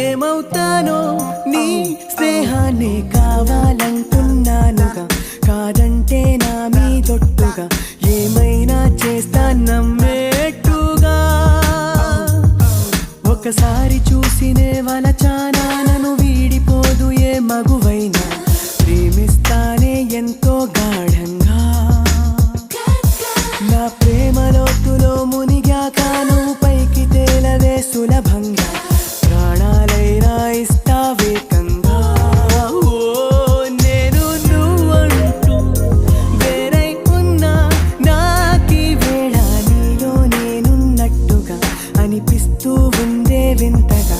ఏమవుతానో నీ స్నేహాన్ని కావాలంటున్నానుగా, కాదంటే నా మీదొట్టుగా ఏమైనా చేస్తా నమ్మేట్టుగా. ఒకసారి చూసినే వలచానా, నన్ను వీడిపోదు ఏ మగువైనా, ప్రేమిస్తానే ఎంతో గాఢంగా. నా ప్రేమ లోతులో మునిగాక నువ్వు పైకి తేలవే సులభంగా, ప్రాణాలైనా ఇస్తావేకంగా. ఓ నేను నువ్వంటూ వేరై ఉన్నా, నాకీ వేళ నీలో నేనున్నట్టుగా అనిపిస్తూ ఉందే వింతగా.